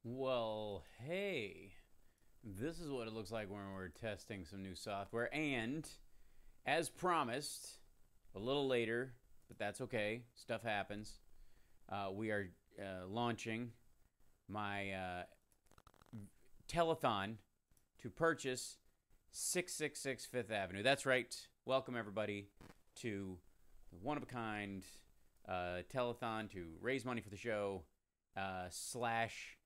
Well, hey, this is what it looks like when we're testing some new software. And as promised, a little later, but that's okay. Stuff happens. We are launching my telethon to purchase 666 Fifth Avenue. That's right. Welcome, everybody, to the one of a kind telethon to raise money for the show slash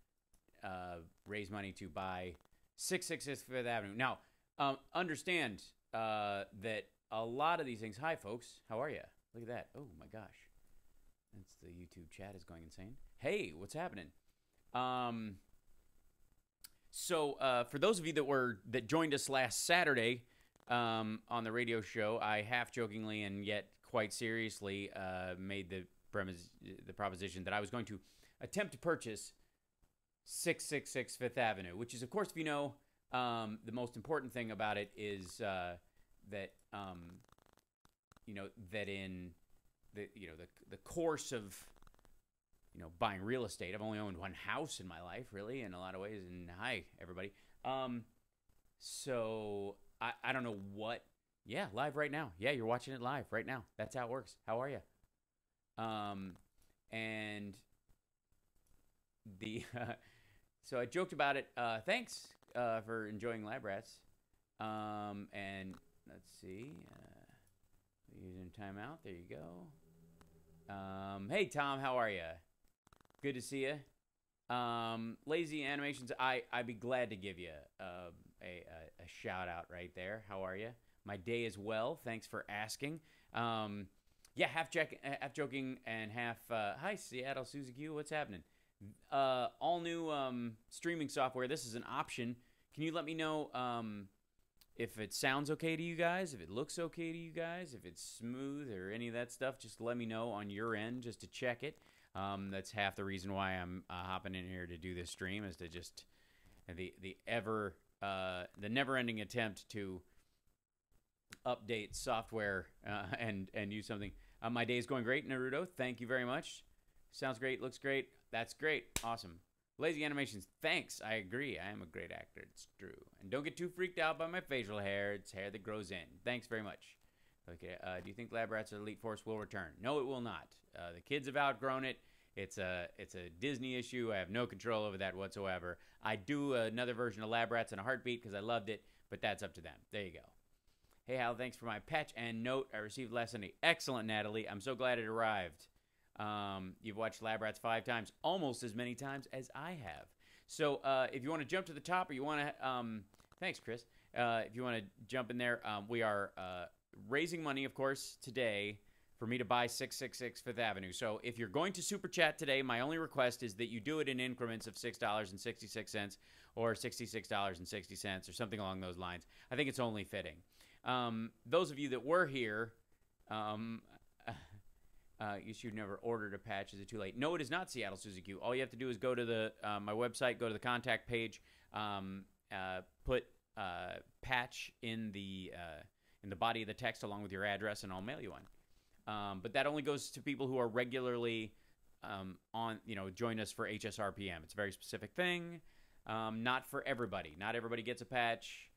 raise money to buy 666 Fifth Avenue. Now, understand that a lot of these things. Hi, folks. How are you? Look at that. Oh my gosh, that's the YouTube chat is going insane. Hey, what's happening? Um, for those of you that joined us last Saturday on the radio show, I half jokingly and yet quite seriously made the proposition that I was going to attempt to purchase 666 Fifth Avenue, which is, of course, if you know, the most important thing about it is that that in the course of buying real estate, I've only owned one house in my life, really, in a lot of ways. And hi, everybody. So I don't know what. Yeah, live right now. Yeah, you're watching it live right now. That's how it works. How are you? And the so I joked about it. Thanks for enjoying Lab Rats. And let's see. Using timeout. There you go. Hey, Tom, how are you? Good to see you. Lazy Animations, I'd be glad to give you a shout out right there. How are you? My day is well. Thanks for asking. Yeah, half joking and half. Hi, Seattle Suzuki. What's happening? All new streaming software. This is an option. Can you let me know if it sounds okay to you guys, if it looks okay to you guys, if it's smooth or any of that stuff? Just let me know on your end just to check it. That's half the reason why I'm hopping in here to do this stream, is to just the never-ending attempt to update software and use something. My day is going great, Naruto. Thank you very much. Sounds great. Looks great. That's great. Awesome. Lazy Animations. Thanks. I agree. I am a great actor. It's true. And don't get too freaked out by my facial hair. It's hair that grows in. Thanks very much. Okay. Do you think Lab Rats or Elite Force will return? No, it will not. The kids have outgrown it. It's a Disney issue. I have no control over that whatsoever. I do another version of Lab Rats in a heartbeat because I loved it, but that's up to them. There you go. Hey, Hal, thanks for my patch and note I received last Sunday. Excellent, Natalie. I'm so glad it arrived. You've watched Lab Rats 5 times, almost as many times as I have. So if you want to jump to the top, or you want to, thanks, Chris. If you want to jump in there, we are raising money, of course, today for me to buy 666 Fifth Avenue. So if you're going to Super Chat today, my only request is that you do it in increments of $6.66 or $66.60 or something along those lines. I think it's only fitting. Those of you that were here, you should never ordered a patch. Is it too late? No, it is not, Seattle Suzuki. All you have to do is go to the my website, go to the contact page, put patch in the body of the text along with your address, and I'll mail you one. But that only goes to people who are regularly join us for HSRPM. It's a very specific thing. Not for everybody. Not everybody gets a patch.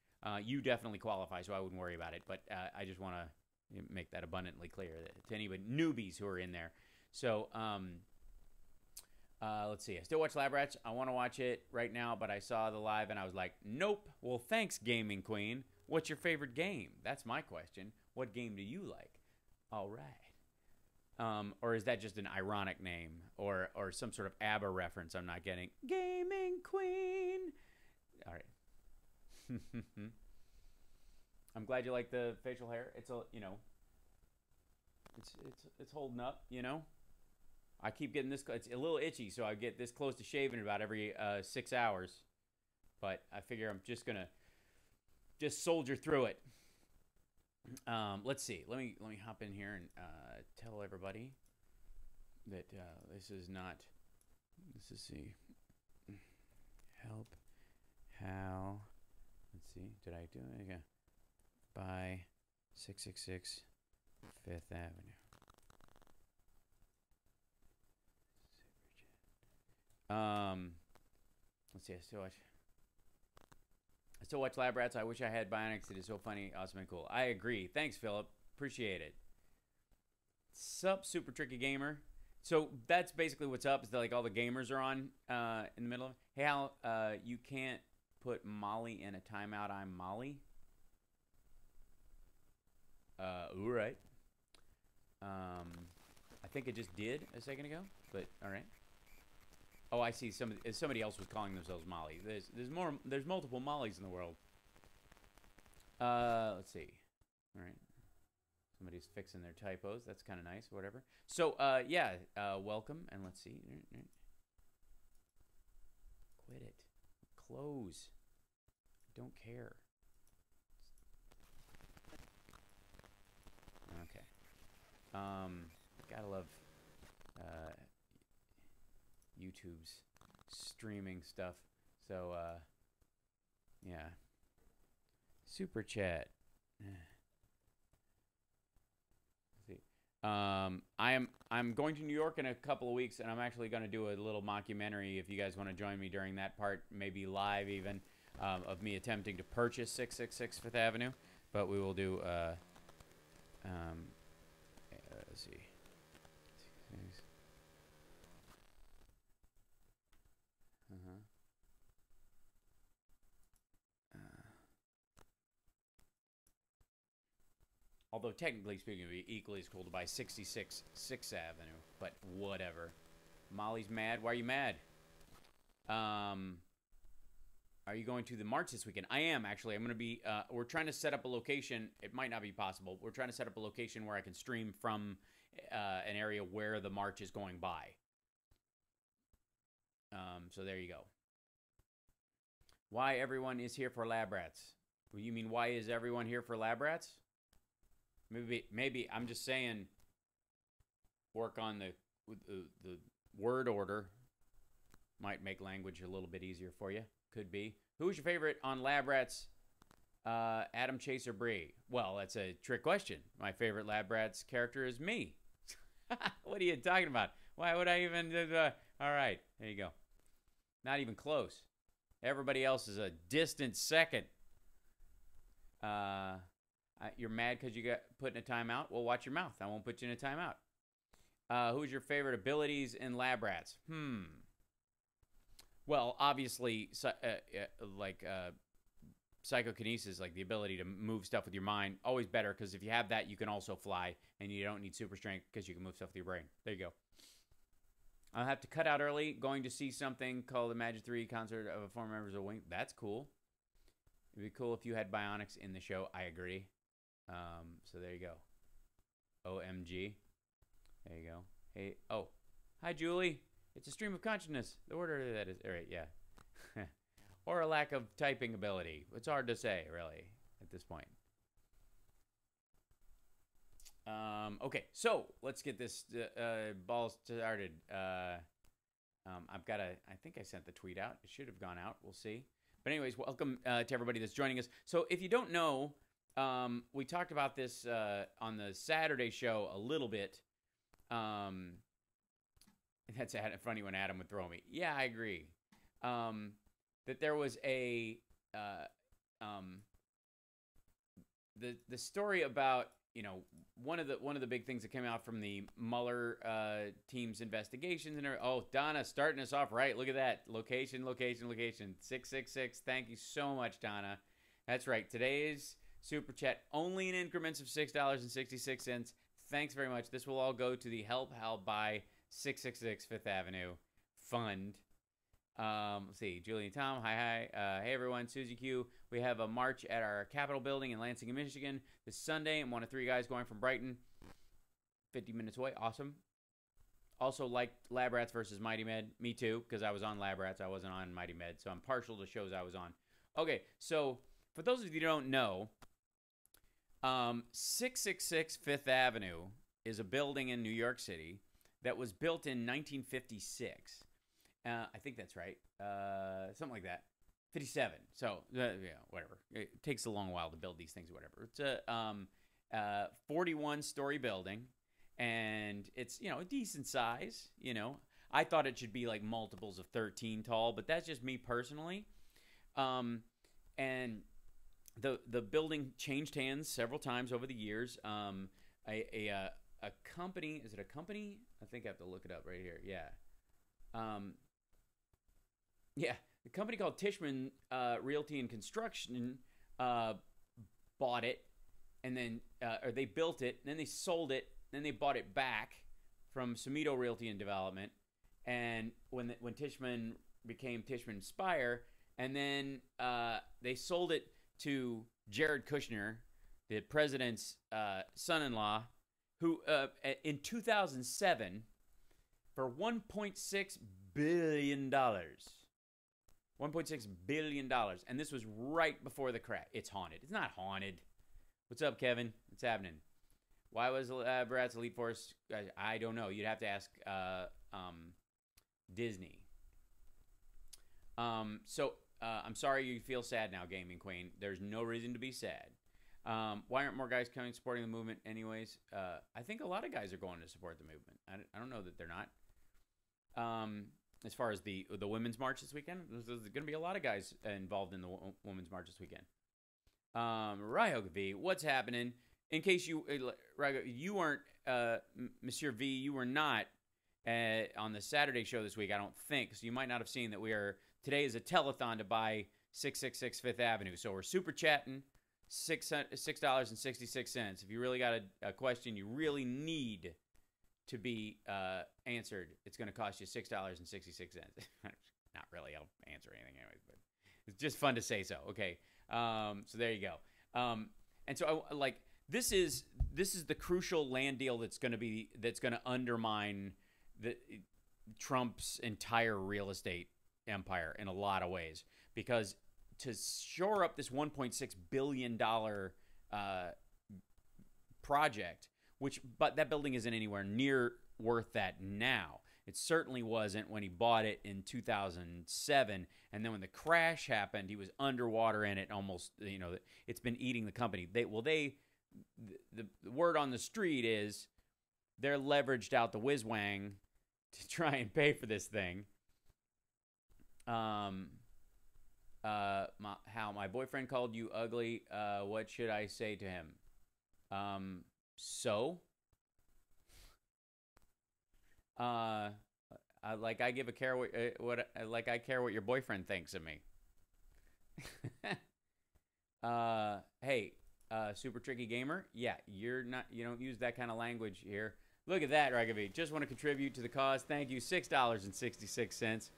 You definitely qualify, so I wouldn't worry about it. But I just want to make that abundantly clear to any newbies who are in there. So let's see. I still watch Lab Rats. I want to watch it right now, but I saw the live and I was like, nope. Well, thanks, Gaming Queen. What's your favorite game? That's my question. What game do you like? All right. Or is that just an ironic name or some sort of ABBA reference I'm not getting? Gaming Queen. All right. I'm glad you like the facial hair. It's it's holding up. I keep getting this. It's a little itchy, so I get this close to shaving about every 6 hours. But I figure I'm just gonna soldier through it. Let's see. Let me hop in here and tell everybody that this is not. Let's see. Help. How. Let's see. Did I do it again? By 666 Fifth Avenue. Let's see. I still watch Lab Rats. I wish I had Bionics. It is so funny, awesome, and cool. I agree. Thanks, Philip. Appreciate it. Sup, Super Tricky Gamer. So that's basically what's up. Is that like all the gamers are on in the middle of it. Hey, Hal, you can't put Molly in a timeout. I'm Molly. All right. I think it just did a second ago, but all right. Oh, I see. Somebody else was calling themselves Molly. There's multiple Mollys in the world. Let's see. All right. Somebody's fixing their typos. That's kind of nice. Whatever. So, yeah. Welcome, and let's see. Quit it. Close. I don't care. Okay. Gotta love YouTube's streaming stuff. So yeah. Super chat. Let's see. I'm going to New York in a couple of weeks, and I'm actually going to do a little mockumentary if you guys want to join me during that part, maybe live even, of me attempting to purchase 666 Fifth Avenue. But we will do let's see. Although technically speaking, it would be equally as cool to buy 66 6th Avenue, but whatever. Molly's mad. Why are you mad? Are you going to the March this weekend? I am, actually. I'm going to be, we're trying to set up a location. It might not be possible. We're trying to set up a location where I can stream from an area where the March is going by. So there you go. Why everyone is here for Lab Rats? Well, you mean why is everyone here for Lab Rats? Maybe I'm just saying work on the word order. Might make language a little bit easier for you. Could be. Who's your favorite on Lab Rats? Adam, Chase, or Bree? Well, that's a trick question. My favorite Lab Rats character is me. What are you talking about? Why would I even... all right, there you go. Not even close. Everybody else is a distant second. You're mad because you got put in a timeout? Well, watch your mouth. I won't put you in a timeout. Who's your favorite abilities in Lab Rats? Well, obviously, psychokinesis, like the ability to move stuff with your mind, always better because if you have that, you can also fly, and you don't need super strength because you can move stuff with your brain. There you go. I'll have to cut out early. Going to see something called the Magic 3 concert of former members of Wing. That's cool. It'd be cool if you had Bionics in the show. I agree. So there you go. OMG. There you go. Hey, oh, hi, Julie. It's a stream of consciousness. The order that is, all right, yeah. Or a lack of typing ability. It's hard to say, really, at this point. Okay, so let's get this ball started. I've got I think I sent the tweet out. It should have gone out. We'll see. But anyways, welcome to everybody that's joining us. So if you don't know, we talked about this on the Saturday show a little bit. That's a funny when Adam would throw me. Yeah, I agree. That there was the story about, you know, one of the big things that came out from the Mueller team's investigations and oh, Donna starting us off right. Look at that. Location 666. Thank you so much, Donna. That's right. Today's Super Chat only in increments of $6.66. Thanks very much. This will all go to the Help Hal Buy 666 Fifth Avenue Fund. Let's see. Julie and Tom, hi. Hey, everyone. Susie Q. We have a march at our Capitol building in Lansing, Michigan this Sunday. I'm one of 3 guys going from Brighton. 50 minutes away. Awesome. Also like Lab Rats versus Mighty Med. Me too, because I was on Lab Rats. I wasn't on Mighty Med, so I'm partial to shows I was on. Okay, so for those of you who don't know, 666 Fifth Avenue is a building in New York City that was built in 1956. I think that's right. Something like that. 57. So, yeah, whatever. It takes a long while to build these things, whatever. It's a 41-story building, and it's, you know, a decent size, you know. I thought it should be like multiples of 13 tall, but that's just me personally. And the building changed hands several times over the years. A company, is it a company? I think I have to look it up right here. Yeah. Yeah, the company called Tishman Realty and Construction bought it, and then or they built it, and then they sold it, then they bought it back from Sumito Realty and Development, and when Tishman became Tishman Spire, and then they sold it to Jared Kushner, the president's son-in-law, who in 2007 for $1.6 billion. $1.6 billion. And this was right before the crash. It's haunted. It's not haunted. What's up, Kevin? What's happening? Why was Bratz Elite Force? I don't know. You'd have to ask Disney. So I'm sorry you feel sad now, Gaming Queen. There's no reason to be sad. Why aren't more guys coming supporting the movement anyways? I think a lot of guys are going to support the movement. I don't know that they're not. As far as the women's march this weekend, there's going to be a lot of guys involved in the women's march this weekend. Ryhog V, what's happening? In case you weren't, Monsieur V, you were not on the Saturday show this week, I don't think. So you might not have seen that today is a telethon to buy 666 Fifth Avenue. So we're super chatting $6.66. If you really got a question you really need to be answered, it's going to cost you $6.66. Not really. I'll answer anything anyways, but it's just fun to say so. Okay. So there you go. And so this is the crucial land deal that's going to undermine Trump's entire real estate empire in a lot of ways, because to shore up this $1.6 billion project, but that building isn't anywhere near worth that now. It certainly wasn't when he bought it in 2007. And then when the crash happened, he was underwater in it almost, it's been eating the company. The word on the street is they're leveraged out the whiz-wang to try and pay for this thing. How my boyfriend called you ugly. What should I say to him? I care what your boyfriend thinks of me. Hey, super tricky gamer. Yeah, you don't use that kind of language here. Look at that, Ragavi. Just want to contribute to the cause. Thank you. $6.66.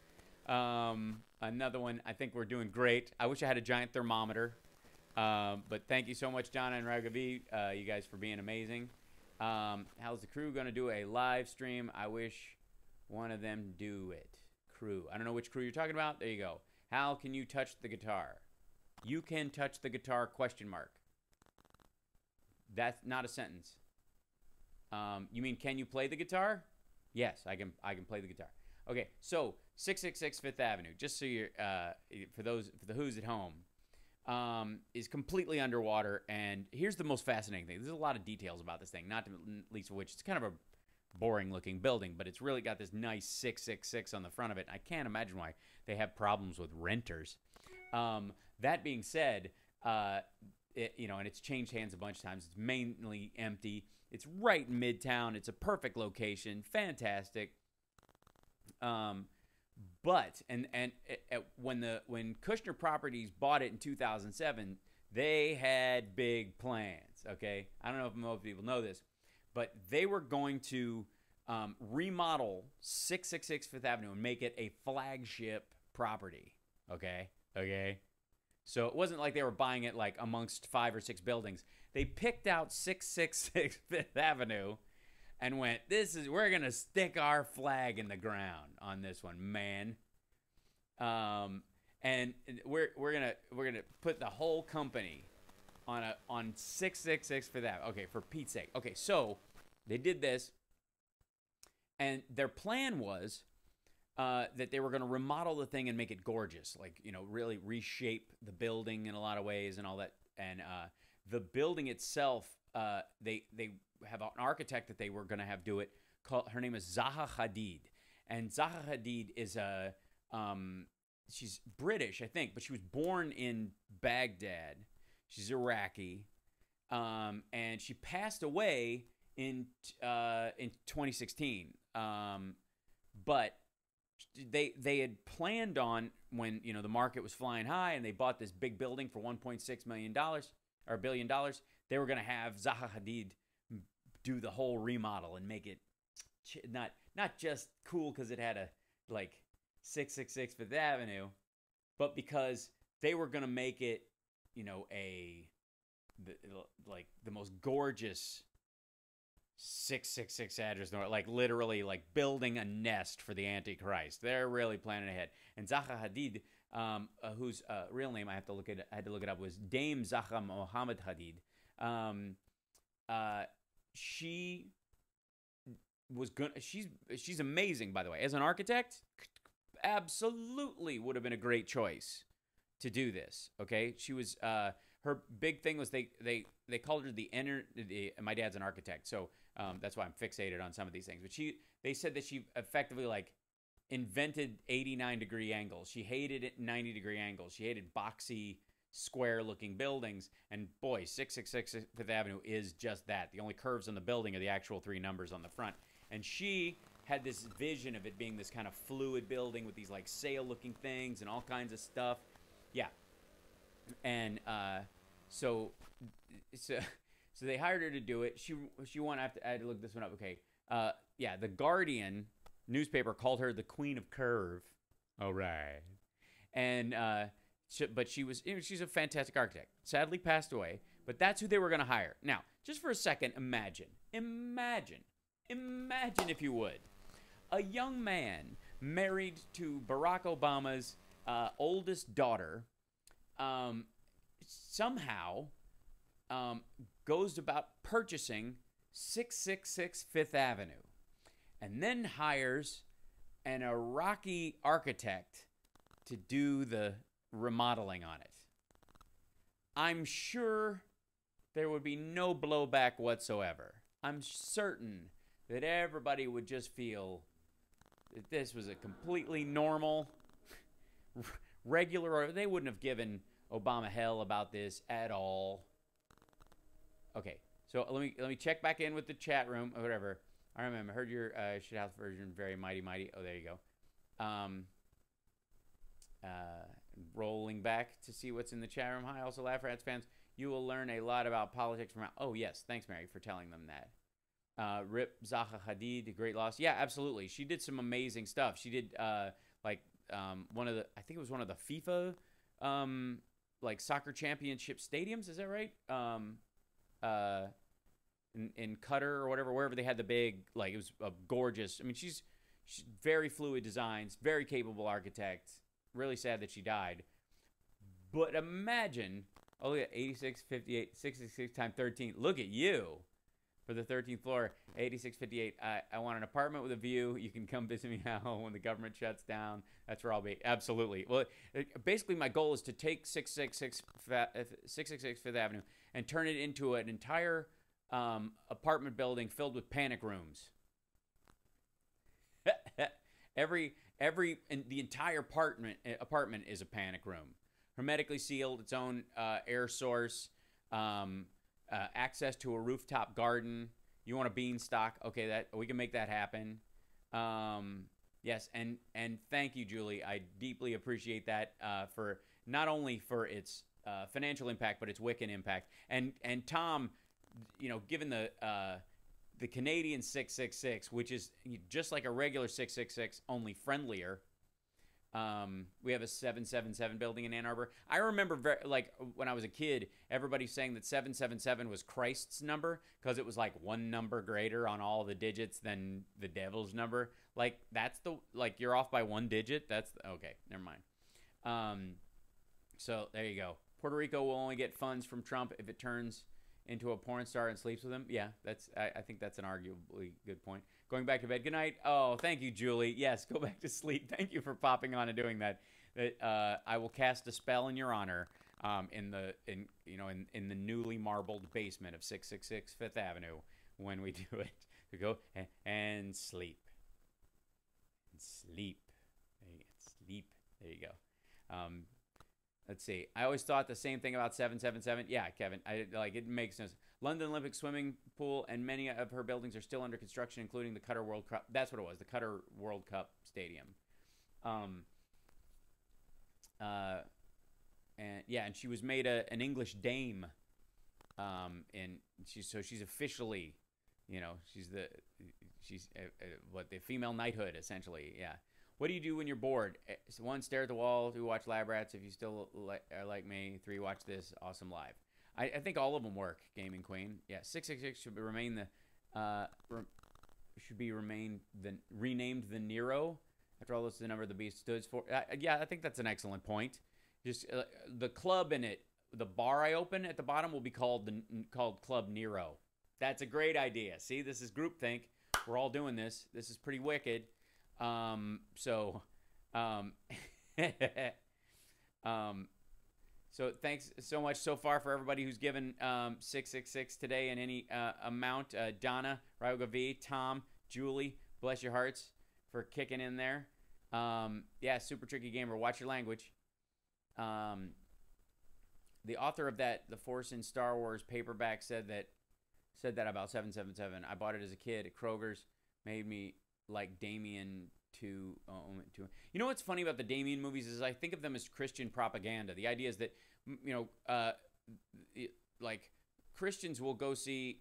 Another one. I think we're doing great. I wish I had a giant thermometer. But thank you so much, Donna and Ragavi, you guys, for being amazing. How's the crew going to do a live stream? I wish one of them do it. Crew. I don't know which crew you're talking about. There you go. Hal, can you touch the guitar? You can touch the guitar, question mark. That's not a sentence. You mean, can you play the guitar? Yes, I can play the guitar. Okay, so 666 Fifth Avenue, just so you're, for the who's at home, is completely underwater. And here's the most fascinating thing. There's a lot of details about this thing, not to least of which it's kind of a boring looking building, but it's really got this nice 666 on the front of it. I can't imagine why they have problems with renters. That being said, and it's changed hands a bunch of times. It's mainly empty. It's right in Midtown. It's a perfect location. Fantastic. But when Kushner Properties bought it in 2007, they had big plans. Okay, I don't know if most people know this, but they were going to remodel 666 Fifth Avenue and make it a flagship property. Okay. So it wasn't like they were buying it like amongst 5 or 6 buildings. They picked out 666 Fifth Avenue and went, we're going to stick our flag in the ground on this one, man. And we're going to put the whole company on 666 Fifth Avenue. Okay, for Pete's sake. Okay, so they did this, and their plan was that they were going to remodel the thing and make it gorgeous, really reshape the building in a lot of ways and all that. And the building itself, they have an architect that they were going to have do it. Her name is Zaha Hadid, And Zaha Hadid is she's British, I think, but she was born in Baghdad. She's Iraqi, and she passed away in 2016. But they had planned on, when the market was flying high and they bought this big building for $1.6 million or $1 billion, they were going to have Zaha Hadid do the whole remodel and make it not just cool because it had a 666 Fifth Avenue, but because they were going to make it the most gorgeous 666 address, literally building a nest for the Antichrist. They're really planning ahead. And Zaha Hadid, whose real name I had to look it up, was Dame Zaha Mohammed Hadid. She was good. She's amazing, by the way, as an architect. Absolutely would have been a great choice to do this. Okay, she was. Her big thing was they called her my dad's an architect, so that's why I'm fixated on some of these things. But they said that she effectively invented 89-degree angles. She hated 90-degree angles. She hated boxy, square-looking buildings. And boy, 666 Fifth Avenue is just that. The only curves on the building are the actual 3 numbers on the front. And she had this vision of it being this kind of fluid building with these sail-looking things and all kinds of stuff. Yeah. And so they hired her to do it. She won. I had to look this one up. Okay. Yeah, the Guardian newspaper called her the Queen of Curve. All right. And but she's a fantastic architect. Sadly passed away, but that's who they were going to hire. Now, just for a second, imagine if you would, a young man married to Barack Obama's oldest daughter. Somehow goes about purchasing 666 Fifth Avenue and then hires an Iraqi architect to do the remodeling on it. I'm sure there would be no blowback whatsoever. I'm certain that everybody would just feel that this was a completely normal, regular, or they wouldn't have given Obama hell about this at all. Okay, so let me check back in with the chat room or whatever. I remember, heard your shithouse version, very mighty. Oh, there you go. Rolling back to see what's in the chat room. Hi, also Laugh Rats fans. You will learn a lot about politics from. Oh yes, thanks Mary for telling them that. Rip Zaha Hadid, a great loss. Yeah, absolutely. She did some amazing stuff. She did one of the, I think it was one of the FIFA soccer championship stadiums. Is that right? In Qatar or whatever, wherever they had the big, it was a gorgeous. I mean, she's very fluid designs, very capable architect. Really sad that she died. But imagine, oh, look at 86, 58, 66 times 13. Look at you. For the 13th floor, 8658. I want an apartment with a view. You can come visit me now when the government shuts down. That's where I'll be. Absolutely. Well, basically, my goal is to take 666 Fifth Avenue and turn it into an entire apartment building filled with panic rooms. And the entire apartment is a panic room, hermetically sealed, its own air source. Access to a rooftop garden. You want a beanstalk? Okay, that we can make that happen. Yes, and thank you, Julie. I deeply appreciate that for not only for its financial impact, but its Wiccan impact. And Tom, given the Canadian 666, which is just like a regular 666, only friendlier. We have a 777 building in Ann Arbor. I remember when I was a kid, everybody saying that 777 was Christ's number because it was one number greater on all the digits than the devil's number. That's you're off by 1 digit. That's okay. Never mind. So there you go. Puerto Rico will only get funds from Trump if it turns into a porn star and sleeps with him. Yeah, I think that's an arguably good point. Going back to bed. Good night. Oh, thank you, Julie. Yes, go back to sleep. Thank you for popping on and doing that. I will cast a spell in your honor in the newly marbled basement of 666 Fifth Avenue when we do it. To go and sleep. sleep. There you go. Sleep. There you go. Let's see. I always thought the same thing about 777. Yeah, Kevin. It makes sense. London Olympic swimming pool and many of her buildings are still under construction, including the Qatar World Cup. That's what it was. The Qatar World Cup Stadium. And she was made an English dame. And she's officially, she's the female knighthood essentially. Yeah. What do you do when you're bored? One, stare at the wall. Two, watch Lab Rats. If you still are like me. Three, watch this awesome live. I think all of them work. Gaming Queen. Yeah. 666 should be renamed the Nero. After all, this is the number the beast stood for. Yeah, I think that's an excellent point. Just the club in it, the bar I open at the bottom will be called Club Nero. That's a great idea. See, this is groupthink. We're all doing this. This is pretty wicked. So thanks so much so far for everybody who's given 666 today in any amount. Donna, Ryoga V, Tom, Julie, bless your hearts for kicking in there. Yeah, Super Tricky Gamer, watch your language. The author of that, The Force in Star Wars paperback, said that about 777. I bought it as a kid at Kroger's. Made me like Damien to. You know what's funny about the Damien movies is I think of them as Christian propaganda. The idea is that like Christians will go see,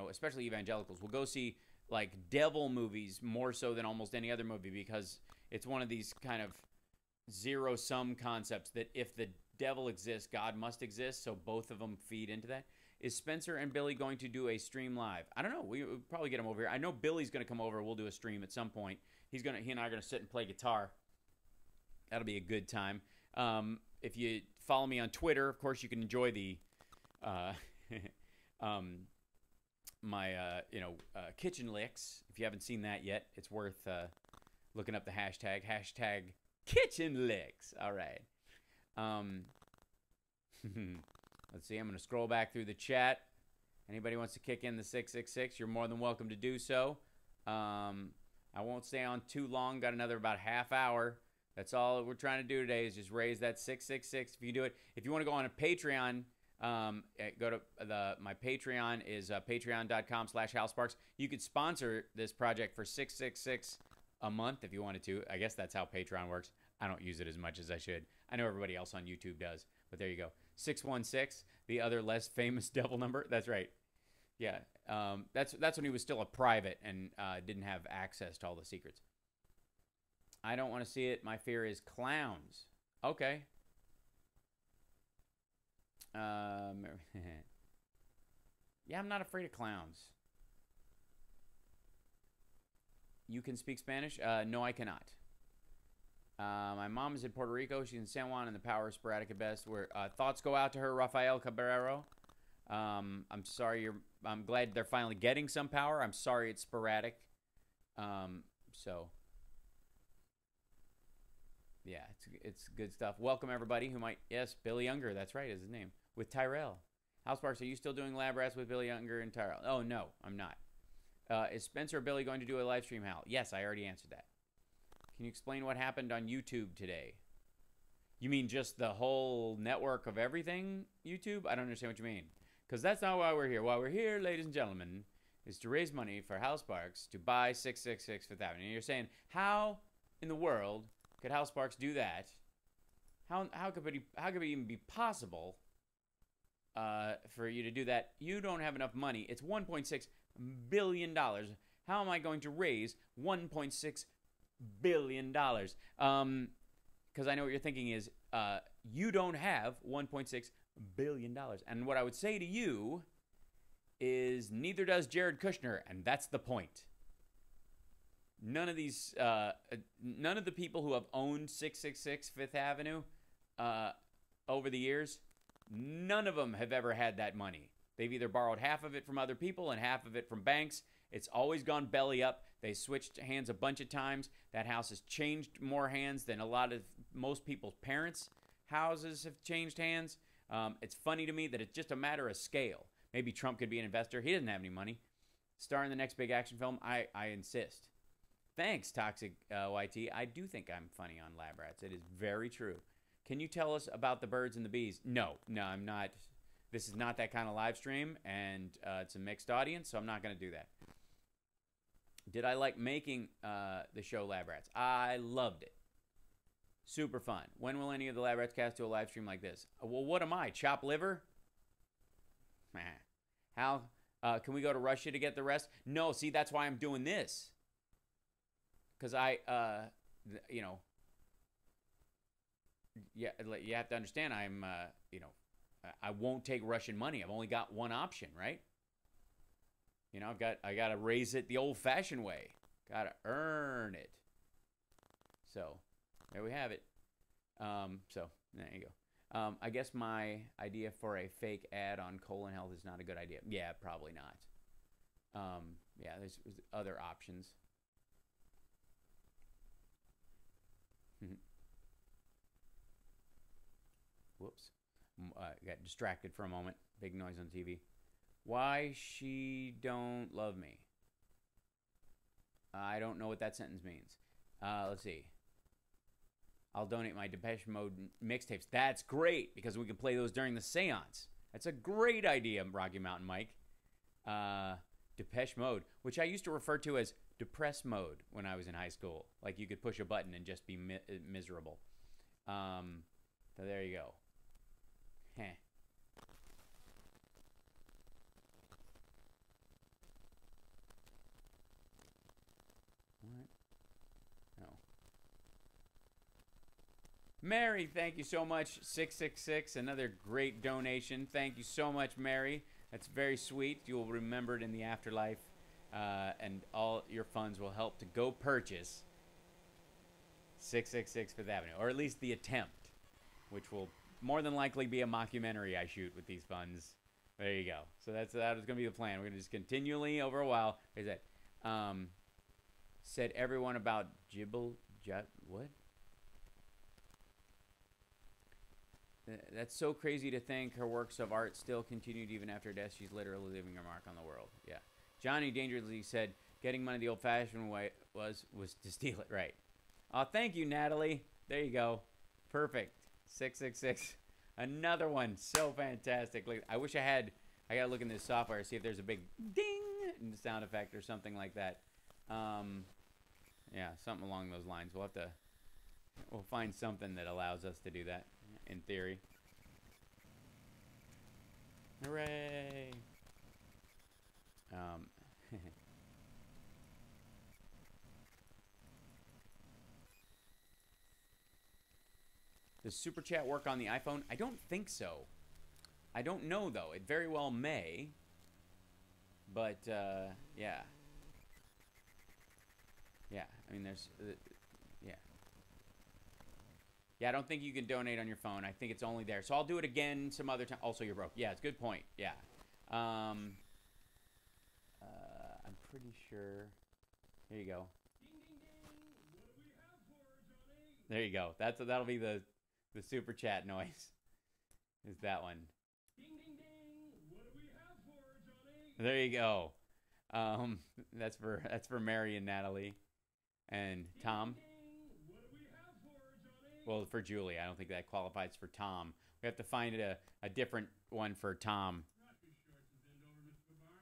especially evangelicals will go see like devil movies more so than almost any other movie because it's one of these kind of zero-sum concepts that if the devil exists, God must exist, so both of them feed into that. Is Spencer and Billy going to do a stream live? I don't know. We'll probably get him over here. I know Billy's going to come over. We'll do a stream at some point. He and I are going to sit and play guitar. That'll be a good time. If you follow me on Twitter, of course, you can enjoy the kitchen licks. If you haven't seen that yet, it's worth looking up the hashtag kitchen licks. All right. Let's see. I'm going to scroll back through the chat. Anybody wants to kick in the 666, you're more than welcome to do so. I won't stay on too long. Got another about half hour. That's all we're trying to do today is just raise that 666. If you can do it. If you want to go on a Patreon, go to my Patreon is patreon.com/HalSparks. You could sponsor this project for $666 a month if you wanted to. I guess that's how Patreon works. I don't use it as much as I should. I know everybody else on YouTube does, but there you go. 616, the other less famous devil number. That's right. Yeah, that's when he was still a private and didn't have access to all the secrets. I don't want to see it. My fear is clowns. Okay. Yeah, I'm not afraid of clowns. You can speak Spanish? No, I cannot. My mom is in Puerto Rico. She's in San Juan, and the power is sporadic at best. Where thoughts go out to her, Rafael Cabrero. I'm sorry. I'm glad they're finally getting some power. I'm sorry it's sporadic. So yeah, it's good stuff. Welcome everybody who might. Yes, Billy Younger. That's right, is his name. With Tyrell. House Sparks, are you still doing Lab Rats with Billy Younger and Tyrell? Oh no, I'm not. Is Spencer or Billy going to do a live stream, Hal? Yes, I already answered that. Can you explain what happened on YouTube today? You mean just the whole network of everything, YouTube? I don't understand what you mean. Because that's not why we're here. Why we're here, ladies and gentlemen, is to raise money for Hal Sparks to buy 666 Fifth Avenue. And you're saying, how in the world could Hal Sparks do that? How could it even be possible for you to do that? You don't have enough money. It's $1.6 billion. How am I going to raise $1.6 billion? Because I know what you're thinking is you don't have $1.6 billion. And what I would say to you is neither does Jared Kushner, and that's the point. None of these, none of the people who have owned 666 Fifth Avenue over the years, none of them have ever had that money. They've either borrowed half of it from other people and half of it from banks. It's always gone belly up. They switched hands a bunch of times. That house has changed more hands than most people's parents' houses have changed hands. It's funny to me that it's just a matter of scale. Maybe Trump could be an investor. He doesn't have any money. Star in the next big action film? I insist. Thanks, Toxic YT. I do think I'm funny on Lab Rats. It is very true. Can you tell us about the birds and the bees? No, I'm not. This is not that kind of live stream, and it's a mixed audience, so I'm not going to do that. Did I like making the show Lab Rats? I loved it. Super fun. When will any of the Lab Rats cast do a live stream like this? Well, what am I? Chop liver? How? Can we go to Russia to get the rest? No, see, that's why I'm doing this. Because you know, yeah, you have to understand I'm, you know, I won't take Russian money. I've only got one option, right? You know, I got to raise it the old-fashioned way. Got to earn it. So, there we have it. So, there you go. I guess my idea for a fake ad on colon health is not a good idea. Yeah, probably not. Yeah, there's other options. Whoops. Got distracted for a moment. Big noise on TV. Why she don't love me? I don't know what that sentence means. Let's see. I'll donate my Depeche Mode mixtapes. That's great, because we can play those during the seance. That's a great idea, Rocky Mountain Mike. Depeche Mode, which I used to refer to as depress mode when I was in high school. Like you could push a button and just be miserable. So there you go. Heh. What? No. Mary, thank you so much. 666, another great donation. Thank you so much, Mary. That's very sweet. You will remember it in the afterlife. And all your funds will help to go purchase 666 Fifth Avenue, or at least the attempt, which will more than likely be a mockumentary I shoot with these funds. There you go. So that is going to be the plan. We're going to just continually over a while. Is that said everyone about what? That's so crazy to think her works of art still continued even after death. She's literally leaving her mark on the world. Yeah. Johnny Dangerously said getting money the old-fashioned way was to steal it. Right. Oh, thank you, Natalie. There you go. Perfect. 666. Another one. So fantastic. I wish I got to look in this software, see if there's a big ding sound effect or something like that. Yeah, something along those lines. We'll find something that allows us to do that, in theory. Hooray! Does Superchat work on the iPhone? I don't think so. I don't know, though. It very well may. But, yeah. Yeah, I mean, there's... yeah. Yeah, I don't think you can donate on your phone. I think it's only there. So I'll do it again some other time. Also, you're broke. Yeah, it's a good point. Yeah. I'm pretty sure... There you go. There you go. That'll be the super chat noise. Is that one? Ding ding ding. What do we have for Johnny? There you go. That's for Mary and Natalie and Tom. Ding, ding. What do we have for Johnny? Well, for Julie, I don't think that qualifies for Tom. We have to find a different one for Tom.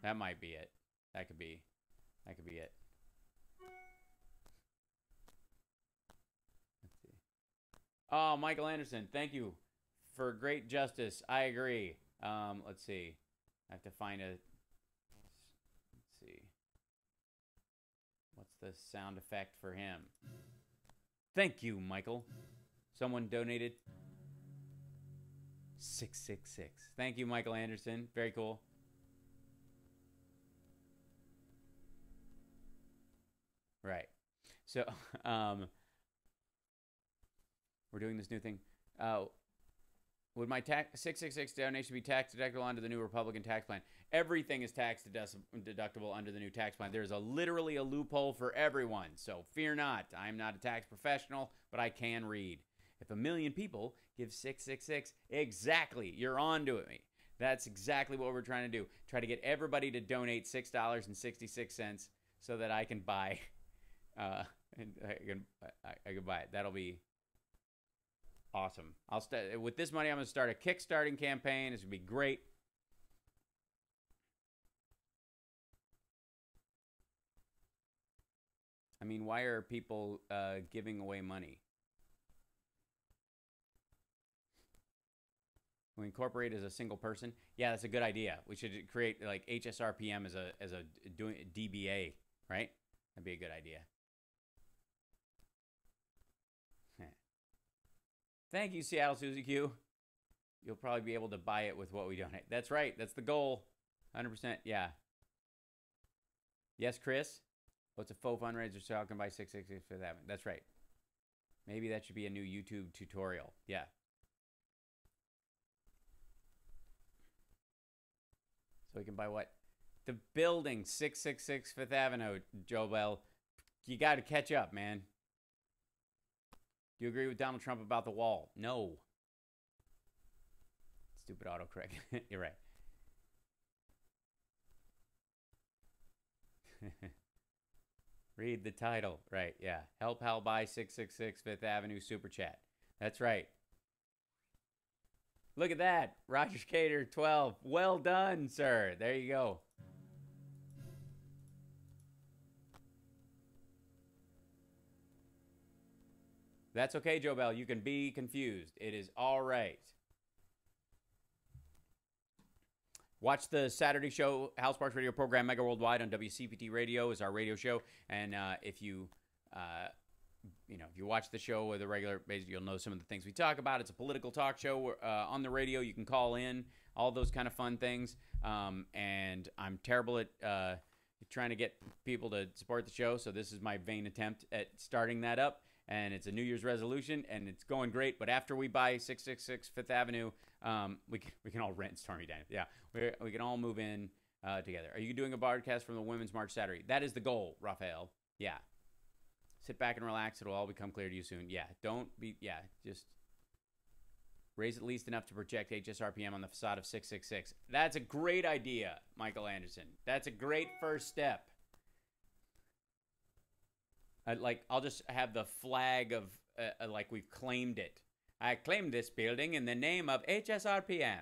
That might be it. That could be it. Oh, Michael Anderson, thank you for great justice. I agree. Let's see. I have to find let's see. What's the sound effect for him? Thank you, Michael. Someone donated 666. Thank you, Michael Anderson. Very cool. Right. So, we're doing this new thing. Would my 666 donation be tax deductible under the new Republican tax plan? Everything is tax deductible under the new tax plan. There's literally a loophole for everyone. So fear not. I'm not a tax professional, but I can read. If 1 million people give 666, exactly, you're on to it. That's exactly what we're trying to do. Try to get everybody to donate $6.66 so that I can buy And I can buy it. That'll be awesome. I'll start with this money. I'm gonna start a kickstarting campaign. It's gonna be great. I mean, why are people giving away money? We incorporate as a single person. Yeah, that's a good idea. We should create like HSRPM as a doing DBA, right? That'd be a good idea. Thank you, Seattle Susie Q. You'll probably be able to buy it with what we donate. That's right. That's the goal. 100%. Yeah. Yes, Chris. What's a faux fundraiser so I can buy 666 for that? That's right. Maybe that should be a new YouTube tutorial. Yeah. So we can buy what? The building, 666 Fifth Avenue, Joe Bell. You got to catch up, man. Do you agree with Donald Trump about the wall? No. Stupid autocorrect. You're right. Read the title. Right, yeah. Help Hal Buy 666 Fifth Avenue Super Chat. That's right. Look at that. Roger Cater 12. Well done, sir. There you go. That's okay, Joe Bell. You can be confused. It is all right. Watch the Saturday show, Hal Sparks Radio program, Mega Worldwide on WCPT Radio is our radio show. And if you watch the show with a regular basis, you'll know some of the things we talk about. It's a political talk show on the radio. You can call in, all those kind of fun things. And I'm terrible at trying to get people to support the show. So this is my vain attempt at starting that up. And it's a New Year's resolution, and it's going great. But after we buy 666 Fifth Avenue, we can all rent Stormy Daniels. Yeah, we can all move in together. Are you doing a broadcast from the Women's March Saturday? That is the goal, Raphael. Yeah. Sit back and relax. It'll all become clear to you soon. Yeah, just raise at least enough to project HSRPM on the facade of 666. That's a great idea, Michael Anderson. That's a great first step. I'll just have the flag of, like we've claimed it. I claimed this building in the name of HSRPM.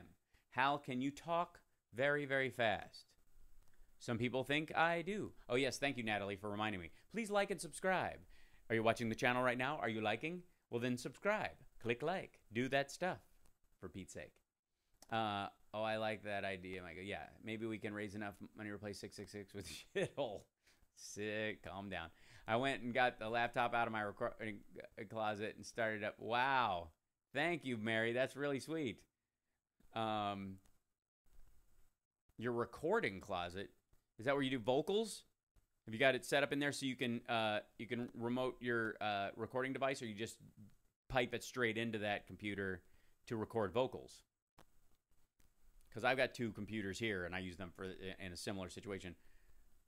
Hal, can you talk very, very fast? Some people think I do. Oh, yes, thank you, Natalie, for reminding me. Please like and subscribe. Are you watching the channel right now? Are you liking? Well, then subscribe. Click like. Do that stuff, for Pete's sake. Oh, I like that idea, Michael. Yeah, maybe we can raise enough money to replace 666 with shithole. Sick. Calm down. I went and got the laptop out of my recording closet and started up. Wow. Thank you, Mary. That's really sweet. Your recording closet, is that where you do vocals? Have you got it set up in there so you can remote your recording device, or you just pipe it straight into that computer to record vocals? Because I've got two computers here and I use them in a similar situation.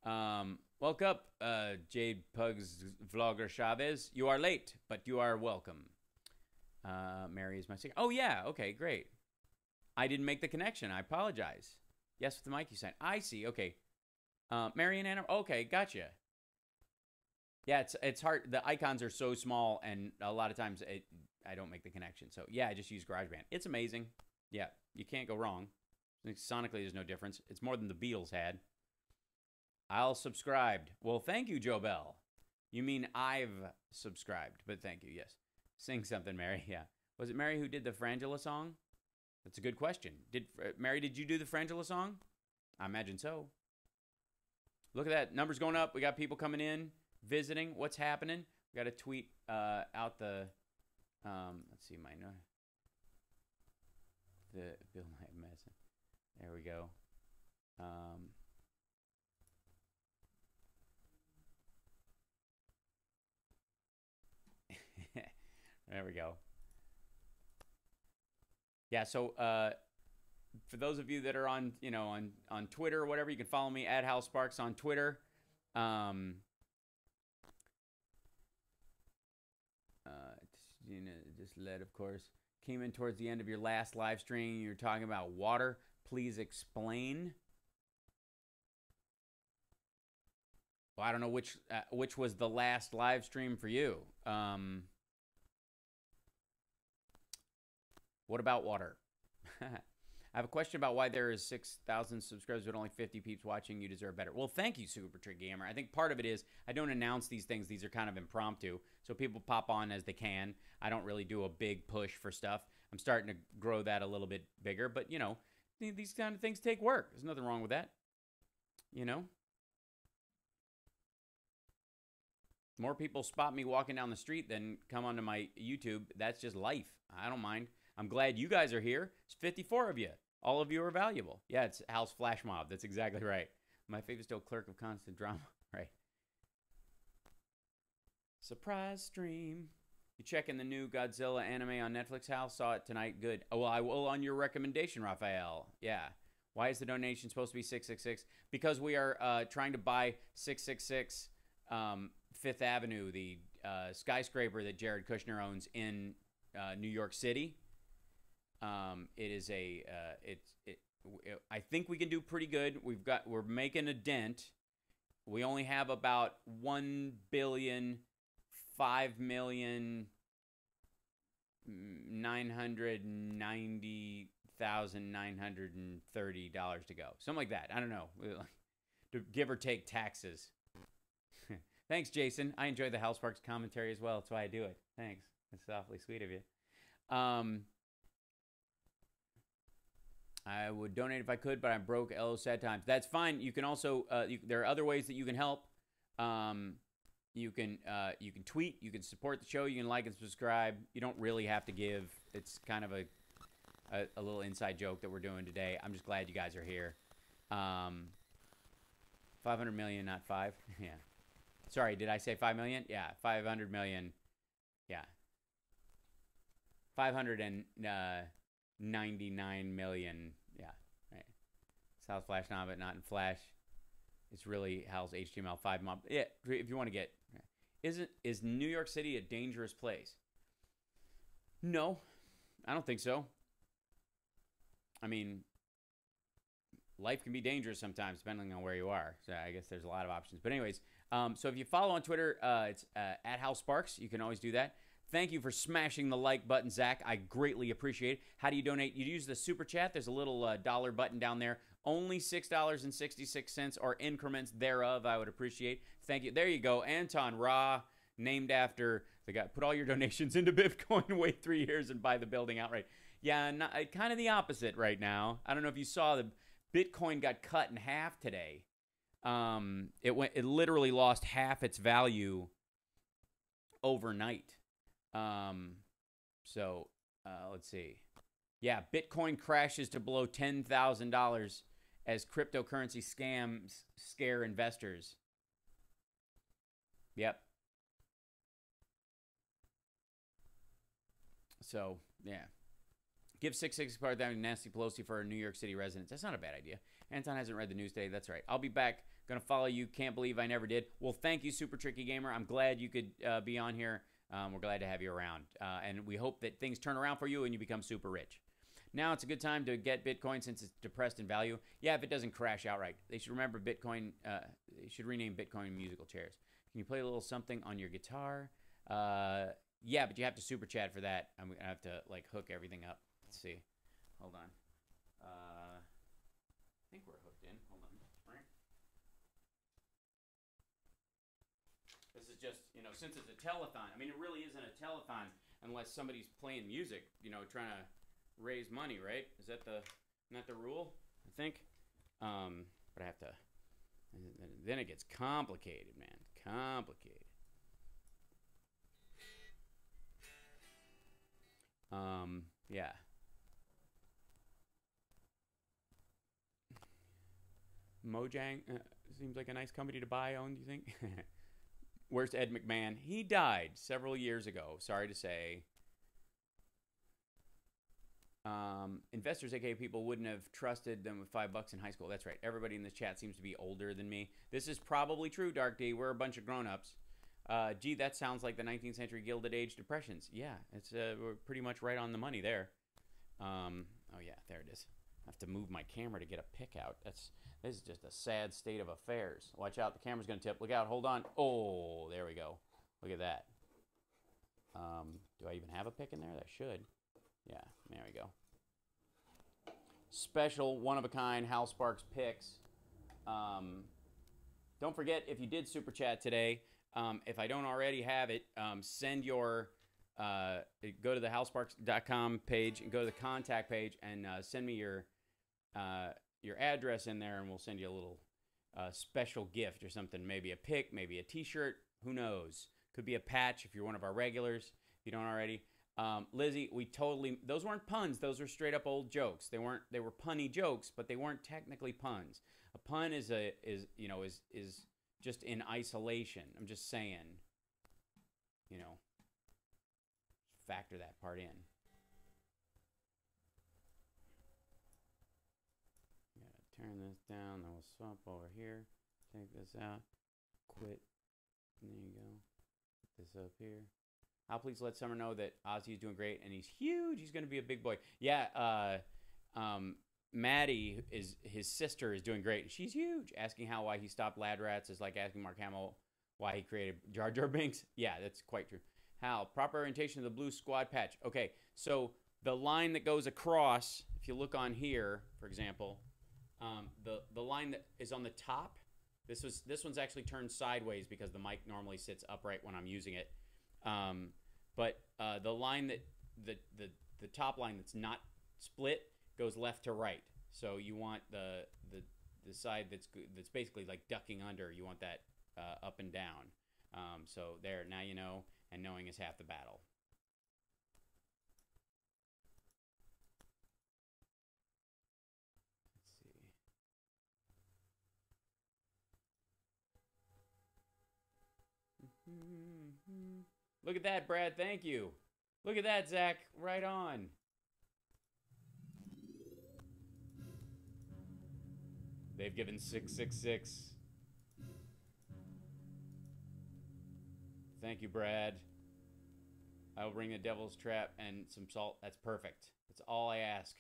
Welcome up, Jade Pugs Vlogger Chavez. You are late, but you are welcome. Mary is my sister. Oh, yeah. Okay, great. I didn't make the connection. I apologize. Yes, with the mic you sent. I see. Okay. Mary and Anna. Okay, gotcha. Yeah, it's hard. The icons are so small, and a lot of times I don't make the connection. So, yeah, I just use GarageBand. It's amazing. Yeah, you can't go wrong. Sonically, there's no difference. It's more than the Beatles had. I'll subscribed. Well, thank you, Joe Bell. You mean I've subscribed, but thank you, yes. Sing something, Mary, yeah. Was it Mary who did the Frangela song? That's a good question. Mary, did you do the Frangela song? I imagine so. Look at that. Numbers going up. We got people coming in, visiting. What's happening? We got to tweet out the, let's see, the Bill Nye Medicine. There we go. There we go. Yeah, so for those of you that are on, on Twitter or whatever, you can follow me at Hal Sparks on Twitter. Just led, of course. Came in towards the end of your last live stream. You were talking about water. Please explain. Well, I don't know which was the last live stream for you. What about water? I have a question about why there is 6,000 subscribers but only 50 peeps watching. You deserve better. Well, thank you, Super Trick Gamer. I think part of it is I don't announce these things. These are kind of impromptu, so people pop on as they can. I don't really do a big push for stuff. I'm starting to grow that a little bit bigger, but, you know, these kind of things take work. There's nothing wrong with that, you know? More people spot me walking down the street than come onto my YouTube. That's just life. I don't mind. I'm glad you guys are here. It's 54 of you. All of you are valuable. Yeah, it's Hal's Flash Mob. That's exactly right. My favorite still Clerk of Constant Drama. Right. Surprise stream. You checking the new Godzilla anime on Netflix, Hal? Saw it tonight. Good. Oh, well, I will on your recommendation, Raphael. Yeah. Why is the donation supposed to be 666? Because we are trying to buy 666 Fifth Avenue, the skyscraper that Jared Kushner owns in New York City. It is a I think we can do pretty good. We're making a dent. We only have about 1,500,990,930 to go. Something like that. I don't know. To give or take taxes. Thanks, Jason. I enjoy the House Parks commentary as well. That's why I do it. Thanks. That's awfully sweet of you. I would donate if I could, but I'm broke. LO sad times. That's fine. You can also there are other ways that you can help. You can tweet. You can support the show. You can like and subscribe. You don't really have to give. It's kind of a little inside joke that we're doing today. I'm just glad you guys are here. 500 million, not 5. Yeah. Sorry, did I say 5 million? Yeah, 500 million. Yeah. 599 million. Yeah, right. It's Hal's Flash now, but not in Flash. It's really Hal's HTML5 mob. Yeah, if you want to get. Is New York City a dangerous place? No, I don't think so. I mean, life can be dangerous sometimes, depending on where you are. So I guess there's a lot of options. But anyways, so if you follow on Twitter, it's at Hal Sparks. You can always do that. Thank you for smashing the like button, Zach. I greatly appreciate it. How do you donate? You use the Super Chat. There's a little dollar button down there. Only $6.66 or increments thereof. I would appreciate. Thank you. There you go. Anton Ra, named after the guy. Put all your donations into Bitcoin, wait 3 years, and buy the building outright. Yeah, kind of the opposite right now. I don't know if you saw the Bitcoin got cut in half today. It literally lost half its value overnight. Let's see. Yeah, Bitcoin crashes to below $10,000 as cryptocurrency scams scare investors. Yep. So, yeah. Give 660 part down to Nancy Pelosi for our New York City residents. That's not a bad idea. Anton hasn't read the news today. That's right. I'll be back. Going to follow you. Can't believe I never did. Well, thank you, Super Tricky Gamer. I'm glad you could be on here. We're glad to have you around. And we hope that things turn around for you and you become super rich. Now it's a good time to get Bitcoin since it's depressed in value. Yeah, if it doesn't crash outright. They should remember Bitcoin. They should rename Bitcoin musical chairs. Can you play a little something on your guitar? Yeah, but you have to Super Chat for that. I'm going to have to like hook everything up. Let's see. Hold on. I think we're hooked in. Hold on. This is just, since it's a telethon. I mean, it really isn't a telethon unless somebody's playing music, trying to raise money, right? Is that not the rule? I think. But I have to. Then it gets complicated, man. Complicated. Yeah. Mojang seems like a nice company to buy, own, do you think? Where's Ed McMahon? He died several years ago, sorry to say. Investors, aka people, wouldn't have trusted them with $5 in high school. That's right. Everybody in this chat seems to be older than me. This is probably true, Dark D. We're a bunch of grown-ups. Gee, that sounds like the 19th century Gilded Age depressions. Yeah, it's we're pretty much right on the money there. Oh yeah, there it is. have to move my camera to get a pick out. This is just a sad state of affairs. Watch out, the camera's gonna tip. Look out, hold on. Oh, there we go. Look at that. Do I even have a pick in there? I should. Yeah, there we go. Special, one-of-a-kind Hal Sparks picks. Don't forget, if you did Super Chat today, if I don't already have it, send your... go to the halsparks.com page and go to the contact page and send me your address in there, and we'll send you a little special gift or something. Maybe a pick, maybe a T-shirt. Who knows? Could be a patch if you're one of our regulars. If you don't already. Lizzie, those weren't puns. Those were straight up old jokes. They were punny jokes, but they weren't technically puns. A pun is just in isolation. I'm just saying, factor that part in. Turn this down, then we'll swap over here. Take this out. Quit. There you go. Put this up here. I'll please let Summer know that Ozzy is doing great and he's huge. He's going to be a big boy. Yeah, Maddie, his sister, is doing great. She's huge. Asking Hal why he stopped Lad Rats is like asking Mark Hamill why he created Jar Jar Binks. Yeah, that's quite true. Hal, proper orientation of the blue squad patch. Okay, so the line that goes across, if you look on here, for example, the line that is on the top, this one's actually turned sideways because the mic normally sits upright when I'm using it. But the line that the top line that's not split goes left to right. So you want the side that's basically like ducking under. You want that up and down. So there, now you know, and knowing is half the battle. Let's see. Look at that, Brad. Thank you. Look at that, Zach. Right on. They've given 666. Thank you, Brad. I'll bring the devil's trap and some salt. That's perfect. That's all I ask.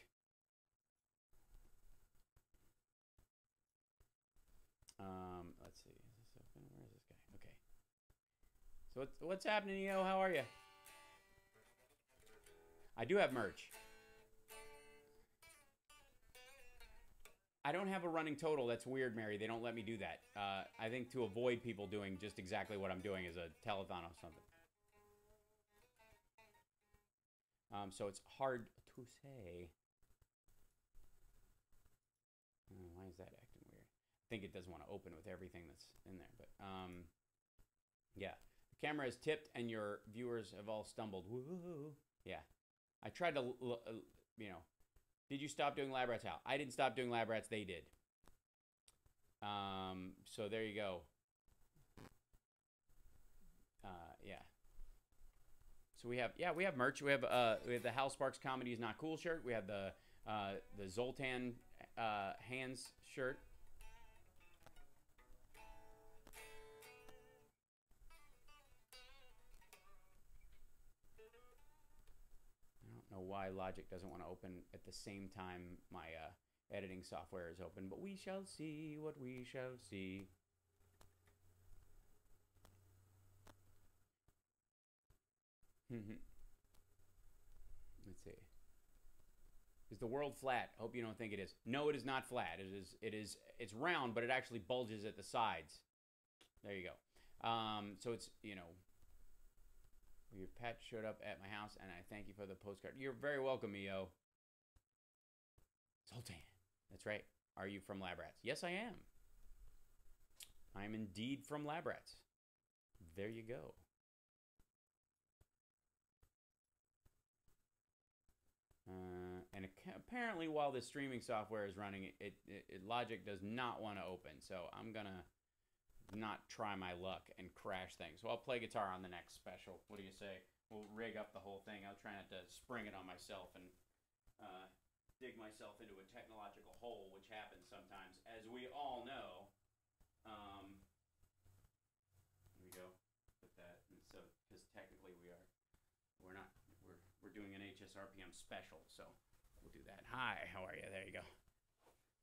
Let's see. Is this open? Where is this guy? Okay. So what's happening, yo? How are you? I do have merch. I don't have a running total. That's weird, Mary. They don't let me do that. I think to avoid people doing just exactly what I'm doing is a telethon or something. So it's hard to say. Why is that acting weird? I think it doesn't want to open with everything that's in there. But yeah, the camera is tipped and your viewers have all stumbled. Woo-hoo-hoo. Yeah, I tried to, Did you stop doing Lab Rats, Hal? I didn't stop doing Lab Rats. They did. So there you go. Yeah. So we have merch. We have the Hal Sparks Comedy is Not Cool shirt. We have the Zoltan Hands shirt. I don't know why Logic doesn't want to open at the same time my editing software is open, but we shall see what we shall see. Let's see. Is the world flat? Hope you don't think it is. No, it is not flat. It's round, but it actually bulges at the sides. There you go. So it's, your pet showed up at my house, and I thank you for the postcard. You're very welcome, EO. Zoltan. That's right. Are you from Lab Rats? Yes, I am. I am indeed from Lab Rats. There you go. And apparently, while the streaming software is running, Logic does not want to open. So I'm gonna not try my luck and crash things. So I'll play guitar on the next special. What do you say? We'll rig up the whole thing. I'll try not to spring it on myself and dig myself into a technological hole, which happens sometimes, as we all know. Here we go. Put that. And so, because technically we're doing an HSRPM special, so we'll do that. Hi, how are you? There you go.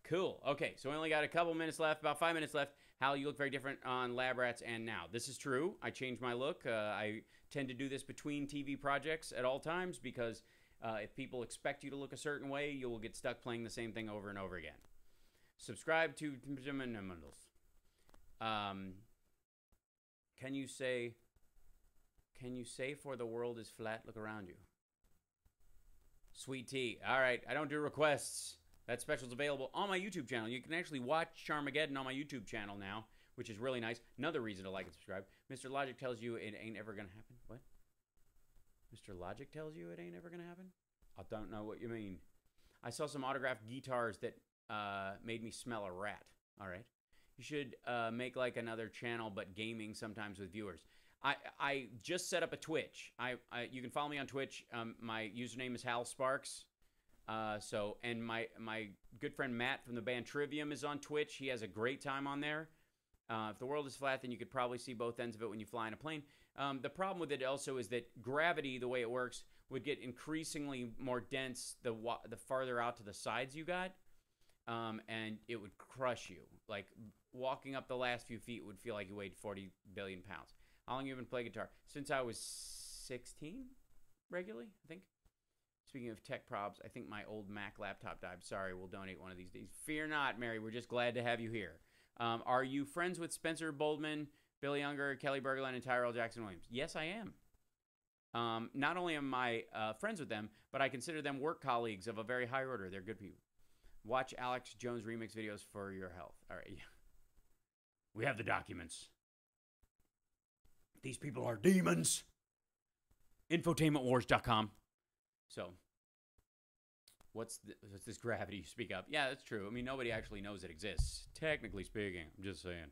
Cool. Okay, so we only got a couple minutes left, about 5 minutes left. Hal, you look very different on Lab Rats and now. This is true. I changed my look. I tend to do this between TV projects at all times because if people expect you to look a certain way, you will get stuck playing the same thing over and over again. Subscribe to Can you say for the world is flat, look around you? Sweet tea. All right, I don't do requests. That special's available on my YouTube channel. You can actually watch Charmageddon on my YouTube channel now, which is really nice. Another reason to like and subscribe. Mr. Logic tells you it ain't ever gonna happen. What? Mr. Logic tells you it ain't ever gonna happen? I don't know what you mean. I saw some autographed guitars that made me smell a rat. All right. You should make like another channel, but gaming sometimes with viewers. I just set up a Twitch. You can follow me on Twitch. My username is Hal Sparks. And my good friend Matt from the band Trivium is on Twitch. He has a great time on there. If the world is flat, then you could probably see both ends of it when you fly in a plane. The problem with it also is that gravity, the way it works, would get increasingly more dense the farther out to the sides you got, and it would crush you. Like walking up the last few feet would feel like you weighed 40 billion pounds. How long have you been playing guitar? Since I was 16, regularly, I think. Speaking of tech probs, I think my old Mac laptop died. Sorry, we'll donate one of these days. Fear not, Mary. We're just glad to have you here. Are you friends with Spencer Boldman, Billy Younger, Kelly Berglund, and Tyrell Jackson-Williams? Yes, I am. Not only am I friends with them, but I consider them work colleagues of a very high order. They're good people. Watch Alex Jones remix videos for your health. All right, yeah. We have the documents. These people are demons. Infotainmentwars.com. So, what's this gravity you speak of? Yeah, that's true. I mean, nobody actually knows it exists. Technically speaking, I'm just saying.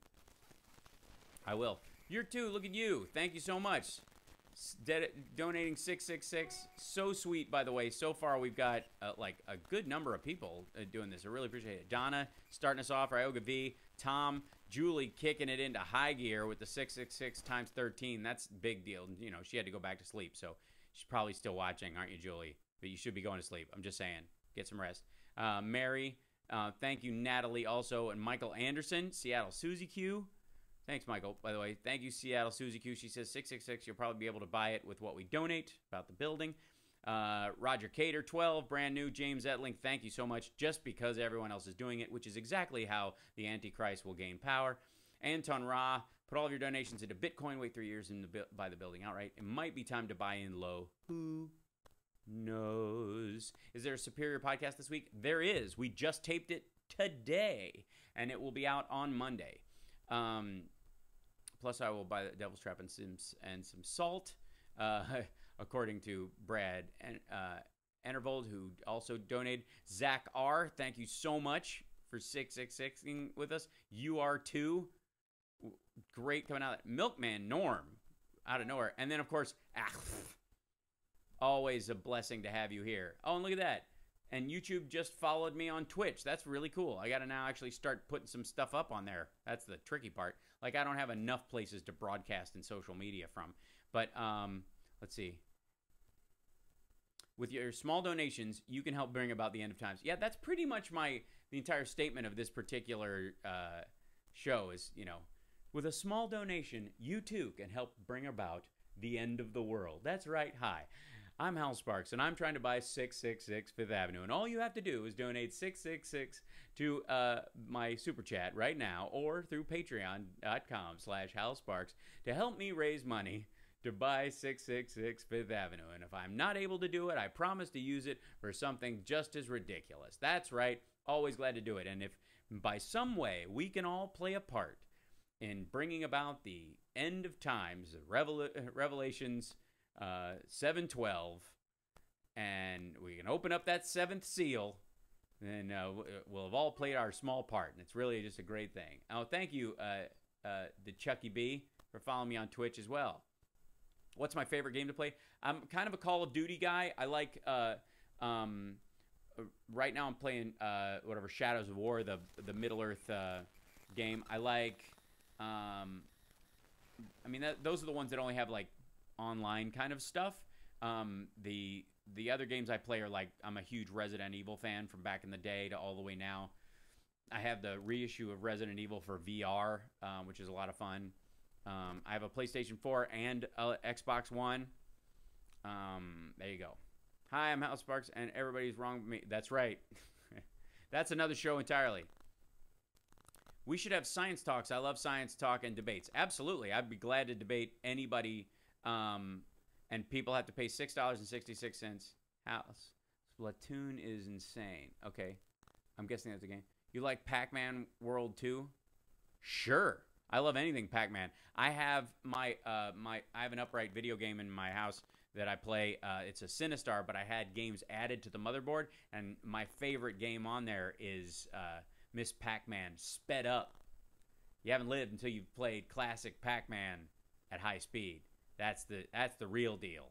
I will. You're too. Look at you. Thank you so much. Donating 666. So sweet, by the way. So far, we've got like a good number of people doing this. I really appreciate it. Donna starting us off. Ryoga V. Tom. Julie kicking it into high gear with the 666 times 13. That's a big deal. You know, she had to go back to sleep, so she's probably still watching, aren't you, Julie? But you should be going to sleep. I'm just saying. Get some rest. Mary, thank you, Natalie, also, and Michael Anderson, Seattle Susie Q. Thanks, Michael, by the way. Thank you, Seattle Susie Q. She says 666. You'll probably be able to buy it with what we donate about the building. Roger Cater, 12, brand new. James Etling, thank you so much. Just because everyone else is doing it, which is exactly how the Antichrist will gain power. Anton Ra, put all of your donations into Bitcoin. Wait 3 years and buy the building outright. It might be time to buy in low. Who knows? Is there a superior podcast this week? There is. We just taped it today, and it will be out on Monday. Plus, I will buy the Devil's Trap and some salt. According to Brad Enervold, who also donated. Zach R., thank you so much for 666ing with us. You are too. Great coming out. Milkman Norm, out of nowhere. And then, of course, always a blessing to have you here. Oh, and look at that. And YouTube just followed me on Twitch. That's really cool. I got to now actually start putting some stuff up on there. That's the tricky part. Like, I don't have enough places to broadcast and social media from. But, let's see. With your small donations, you can help bring about the end of times. Yeah, that's pretty much the entire statement of this particular show is, you know, with a small donation, you too can help bring about the end of the world. That's right. Hi, I'm Hal Sparks, and I'm trying to buy 666 Fifth Avenue. And all you have to do is donate 666 to my super chat right now or through patreon.com/Hal Sparks to help me raise money to buy 666 Fifth Avenue. And if I'm not able to do it, I promise to use it for something just as ridiculous. That's right. Always glad to do it. And if by some way we can all play a part in bringing about the end of times, Revelations 7:12, and we can open up that seventh seal, then we'll have all played our small part. And it's really just a great thing. Oh, thank you, the Chucky B, for following me on Twitch as well. What's my favorite game to play? I'm kind of a Call of Duty guy. I like, right now I'm playing, whatever, Shadows of War, the Middle-earth game. I like, I mean, those are the ones that only have, like, online kind of stuff. The other games I play are, like, I'm a huge Resident Evil fan from back in the day to all the way now. I have the reissue of Resident Evil for VR, which is a lot of fun. I have a PlayStation 4 and a Xbox One. There you go. Hi, I'm Hal Sparks, and everybody's wrong with me. That's right. That's another show entirely. We should have science talks. I love science talk and debates. Absolutely. I'd be glad to debate anybody. And people have to pay $6.66. House. Splatoon is insane. Okay. I'm guessing that's a game. You like Pac-Man World 2? Sure. I love anything Pac-Man. I have I have an upright video game in my house that I play. It's a Sinistar, but I had games added to the motherboard, and my favorite game on there is Miss Pac-Man sped up. You haven't lived until you've played classic Pac-Man at high speed. That's the real deal.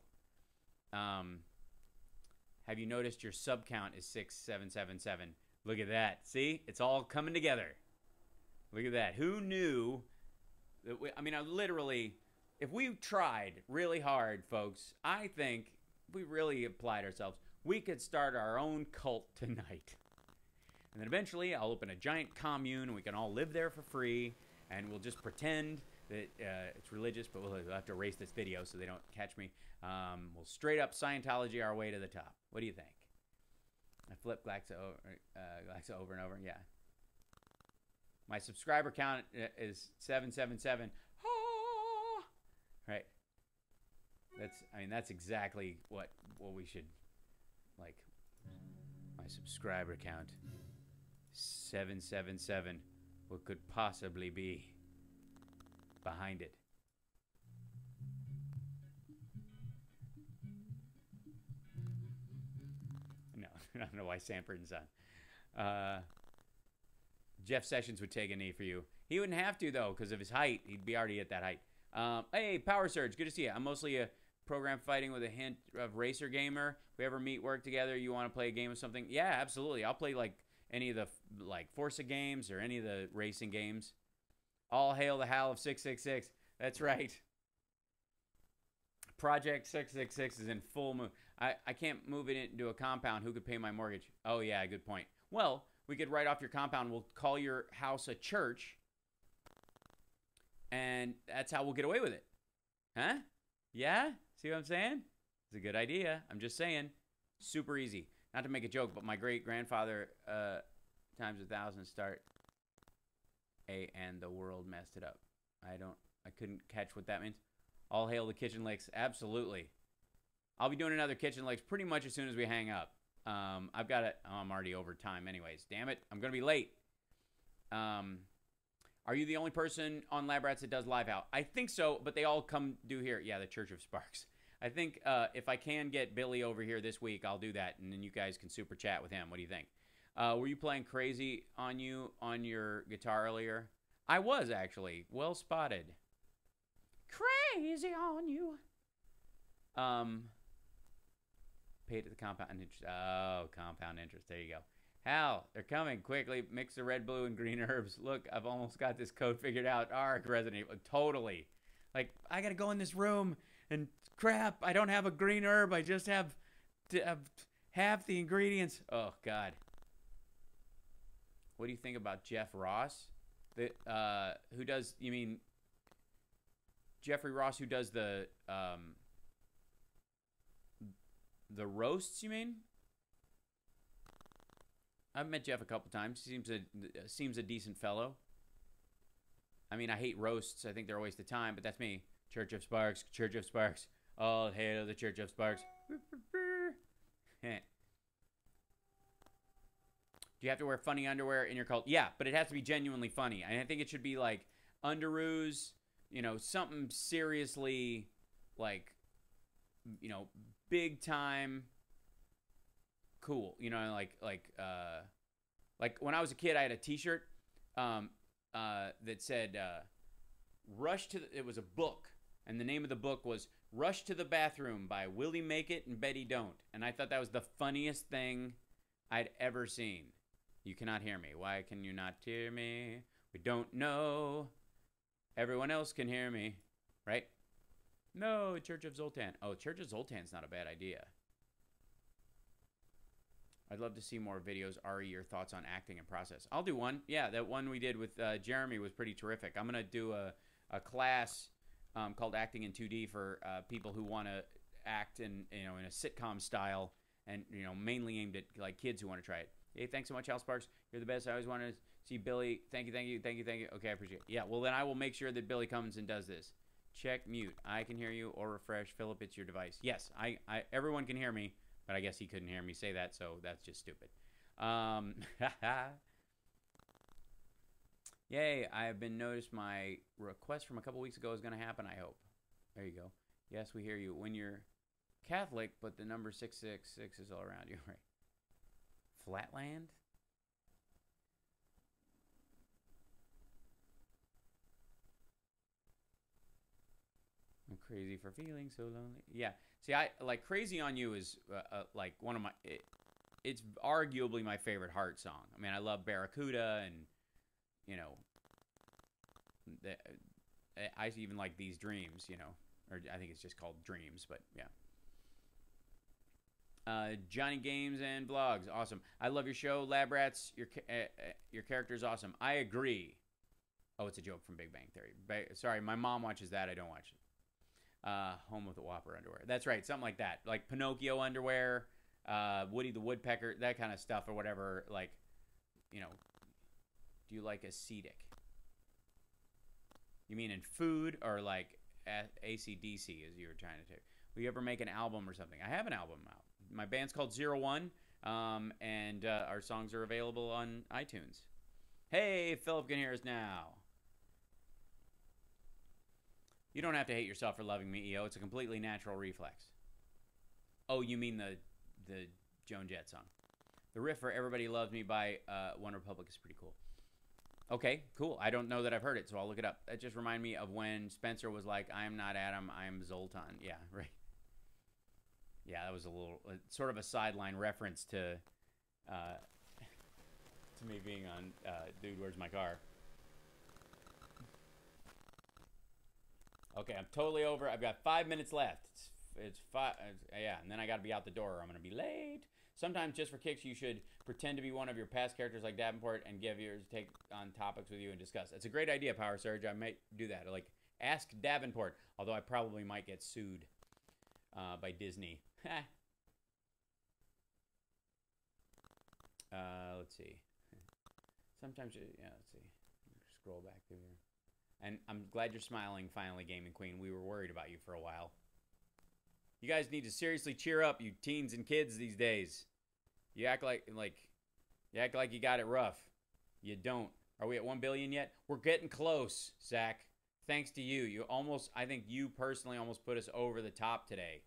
Have you noticed your sub count is 6777? Look at that. See? It's all coming together. Look at that. Who knew that I literally, if we tried really hard, folks, I think if we really applied ourselves, we could start our own cult tonight. And then eventually I'll open a giant commune and we can all live there for free, and we'll just pretend that it's religious, but we'll have to erase this video so they don't catch me. We'll straight up Scientology our way to the top. What do you think? I flip Glaxo over and over. Yeah. My subscriber count is 777. Ah! Right. That's exactly what we should like. My subscriber count 777. What could possibly be behind it? No, I don't know why Sanford's on. Jeff Sessions would take a knee for you. He wouldn't have to, though, because of his height. He'd be already at that height. Hey, Power Surge, good to see you. I'm mostly a program fighting with a hint of racer gamer. If we ever meet, work together, you want to play a game of something? Yeah, absolutely. I'll play like any of the Forza games or any of the racing games. All hail the Hal of 666. That's right. Project 666 is in full move. I can't move it into a compound. Who could pay my mortgage? Oh, yeah, good point. Well, we could write off your compound. We'll call your house a church, and that's how we'll get away with it. Huh? Yeah? See what I'm saying? It's a good idea. I'm just saying. Super easy. Not to make a joke, but my great-grandfather times 1,000 start and the world messed it up. I couldn't catch what that means. All hail the kitchen licks. Absolutely. I'll be doing another kitchen licks pretty much as soon as we hang up. I've got it. Oh, I'm already over time anyways. Damn it. I'm going to be late. Are you the only person on Lab Rats that does live out? I think so, but they all come do here. Yeah, the Church of Sparks. I think if I can get Billy over here this week, I'll do that, and then you guys can super chat with him. What do you think? Were you playing Crazy on your guitar earlier? I was, actually. Well spotted. Crazy on you. Paid to the compound interest. Oh, compound interest. There you go. Hal, they're coming quickly. Mix the red, blue, and green herbs. Look, I've almost got this code figured out. Arc Resident Evil. Totally. Like, I got to go in this room and crap, I don't have a green herb. I just have to have half the ingredients. Oh, God. What do you think about Jeff Ross? Who does, you mean Jeffrey Ross, who does the roasts, you mean? I've met Jeff a couple times. He seems a decent fellow. I mean, I hate roasts. I think they're a waste of time, but that's me. Church of Sparks, Church of Sparks. All hail the Church of Sparks. Do you have to wear funny underwear in your cult? Yeah, but it has to be genuinely funny. And I think it should be like underoos, something seriously like, big time cool. Like when I was a kid, I had a T-shirt that said "Rush to." It was a book, and the name of the book was "Rush to the Bathroom" by Willie Make It and Betty Don't. And I thought that was the funniest thing I'd ever seen. You cannot hear me. Why can you not hear me? We don't know. Everyone else can hear me, right? No, Church of Zoltan. Oh, Church of Zoltan's not a bad idea. I'd love to see more videos. Ari, your thoughts on acting and process. I'll do one. Yeah, that one we did with Jeremy was pretty terrific. I'm going to do a class called Acting in 2D for people who want to act in a sitcom style, and mainly aimed at like kids who want to try it. Hey, thanks so much, Al Sparks. You're the best. I always wanted to see Billy. Thank you. Okay, I appreciate it. Yeah, well then I will make sure that Billy comes and does this. Check mute. I can hear you, or refresh. Philip, it's your device. Yes, everyone can hear me, but I guess he couldn't hear me say that, so that's just stupid. Yay, I have been noticed my request from a couple weeks ago is going to happen, I hope. There you go. Yes, we hear you. When you're Catholic, but the number 666 is all around you, right? Flatland? I'm crazy for feeling so lonely. Yeah. See, I like Crazy on You is like one of my it's arguably my favorite Heart song. I mean, I love Barracuda and I even like These Dreams, or I think it's just called Dreams, but yeah. Johnny Games and Vlogs, awesome. I love your show, Lab Rats. Your character is awesome. I agree. Oh, it's a joke from Big Bang Theory. Sorry, my mom watches that. I don't watch it. Home of the Whopper underwear. That's right, something like that. Like Pinocchio underwear, Woody the Woodpecker, that kind of stuff or whatever. Like, do you like ascetic? You mean in food or like AC/DC as you were trying to take? Will you ever make an album or something? I have an album out. My band's called 01, and our songs are available on iTunes. Hey, Philip can hear us now. You don't have to hate yourself for loving me, EO. It's a completely natural reflex. Oh, you mean the Joan Jett song. The riff for Everybody Loves Me by One Republic is pretty cool. Okay, cool. I don't know that I've heard it, so I'll look it up. That just reminded me of when Spencer was like, I'm not Adam, I'm Zoltan. Yeah, right. Yeah, that was a little, sort of a sideline reference to me being on Dude, Where's My Car? Okay, I'm totally over. I've got 5 minutes left. It's 5, yeah, and then I got to be out the door or I'm going to be late. Sometimes, just for kicks, you should pretend to be one of your past characters like Davenport and give yours take on topics with you and discuss. That's a great idea, Power Surge. I might do that. Like, ask Davenport, although I probably might get sued by Disney. Let's see. Sometimes, yeah, let's see. Scroll back through here. And I'm glad you're smiling, finally, Gaming Queen. We were worried about you for a while. You guys need to seriously cheer up, you teens and kids these days. You act like you got it rough. You don't. Are we at 1 billion yet? We're getting close, Zach. Thanks to you. You almost, I think you personally almost put us over the top today.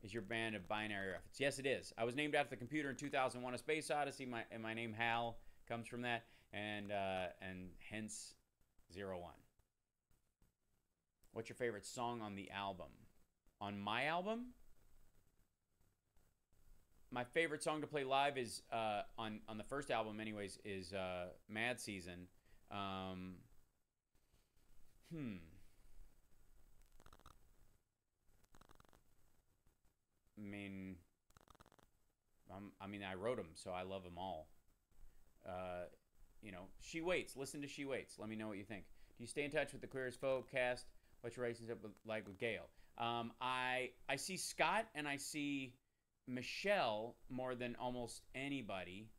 Is your band of binary reference? Yes, it is. I was named after the computer in 2001: A Space Odyssey. My name Hal comes from that, and hence 01. What's your favorite song on the album? On my album? My favorite song to play live is on the first album, anyways, is Mad Season. I mean, I wrote them, so I love them all. She Waits. Listen to She Waits. Let me know what you think. Do you stay in touch with the Queer as Folk cast? What's your relationship like with Gail? I see Scott and I see Michelle more than almost anybody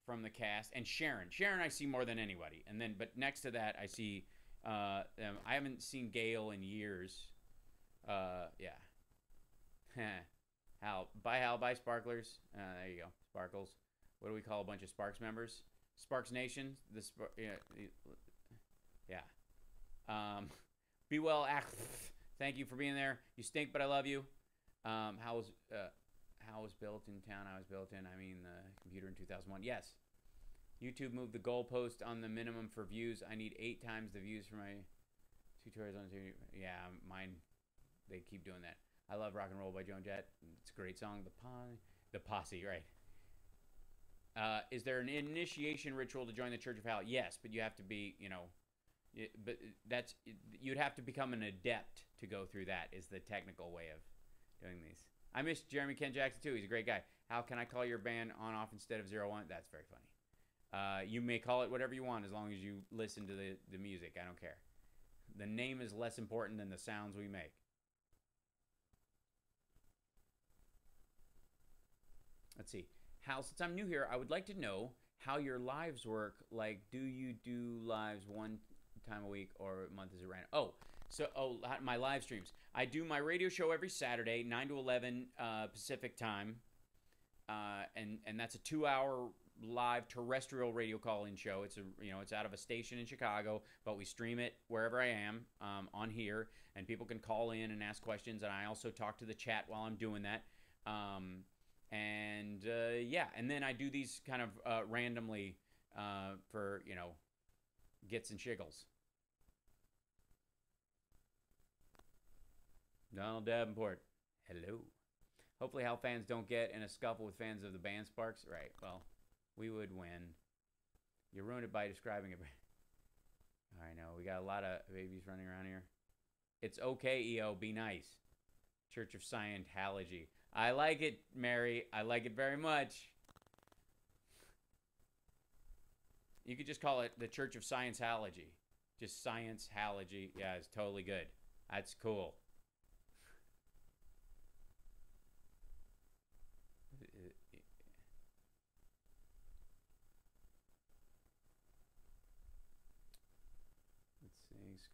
from the cast, and Sharon. Sharon I see more than anybody, and then but next to that I see I haven't seen Gail in years. Yeah. Hal Buy Sparklers. There you go, Sparkles. What do we call a bunch of Sparks members? Sparks Nation. Yeah. Be well. Thank you for being there. You stink, but I love you. How was built in town? I was built in. I mean, the computer in 2001. Yes. YouTube moved the goalpost on the minimum for views. I need 8 times the views for my tutorials on YouTube. Yeah, mine. They keep doing that. I love Rock and Roll by Joan Jett. It's a great song. The Posse, right? Is there an initiation ritual to join the Church of Hal? Yes, but you have to be, but you'd have to become an adept to go through that. Is the technical way of doing these. I miss Jeremy Ken Jackson too. He's a great guy. How can I call your band on off instead of 01? That's very funny. You may call it whatever you want as long as you listen to the music. I don't care. The name is less important than the sounds we make. Let's see. Hal, since I'm new here, I would like to know how your lives work. Like, do you do lives one time a week or a month? Is it random? My live streams. I do my radio show every Saturday, 9 to 11 Pacific time. And that's a 2-hour live terrestrial radio call-in show. It's out of a station in Chicago, but we stream it wherever I am on here, and people can call in and ask questions, and I also talk to the chat while I'm doing that. And then I do these kind of randomly for, gets and shiggles. Donald Davenport, hello. Hopefully Hal fans don't get in a scuffle with fans of the band Sparks. Right, well, we would win. You ruined it by describing it. I know, we got a lot of babies running around here. It's okay, EO, be nice. Church of Scientology. I like it, Mary. I like it very much. You could just call it the Church of Scientology. Just Science-hology. Yeah, it's totally good. That's cool.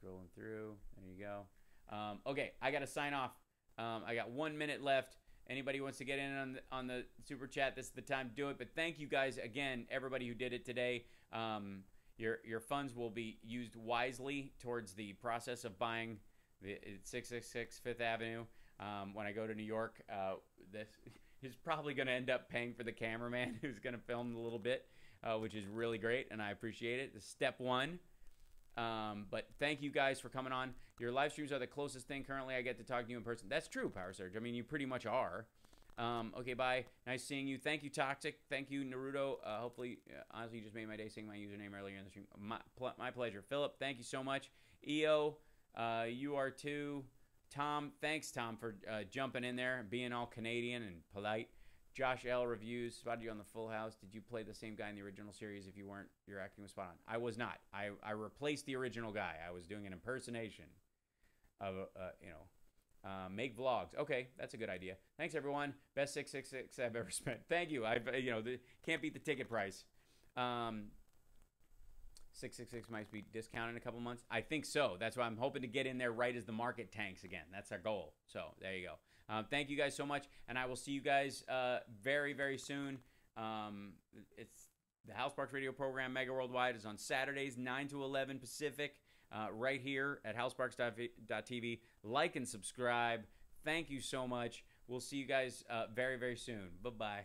Scrolling through. There you go. Okay, I got to sign off. I got 1 minute left. Anybody wants to get in on the super chat, this is the time to do it. But thank you guys again, everybody who did it today. Your funds will be used wisely towards the process of buying the 666 Fifth Avenue. When I go to New York, this is probably going to end up paying for the cameraman who's going to film a little bit, which is really great, and I appreciate it. This is step one. But thank you guys for coming on. Your live streams are the closest thing currently I get to talk to you in person. That's true, Power Surge. I mean, you pretty much are. Okay, bye. Nice seeing you. Thank you, Toxic. Thank you, Naruto. Hopefully, honestly, you just made my day saying my username earlier in the stream. My pleasure. Philip, thank you so much. EO, you are too. Tom, thanks, Tom, for jumping in there, being all Canadian and polite. Josh L. reviews, spotted you on the Full House. Did you play the same guy in the original series? If you weren't, your acting was spot on. I was not. I replaced the original guy. I was doing an impersonation of, make vlogs. Okay, that's a good idea. Thanks, everyone. Best 666 I've ever spent. Thank you. Can't beat the ticket price. 666 might be discounted in a couple months. I think so. That's why I'm hoping to get in there right as the market tanks again. That's our goal. So there you go. Thank you guys so much, and I will see you guys very, very soon. It's the Hal Sparks radio program, Mega Worldwide, is on Saturdays, 9 to 11 Pacific, right here at halsparks.tv. Like and subscribe. Thank you so much. We'll see you guys very, very soon. Bye-bye.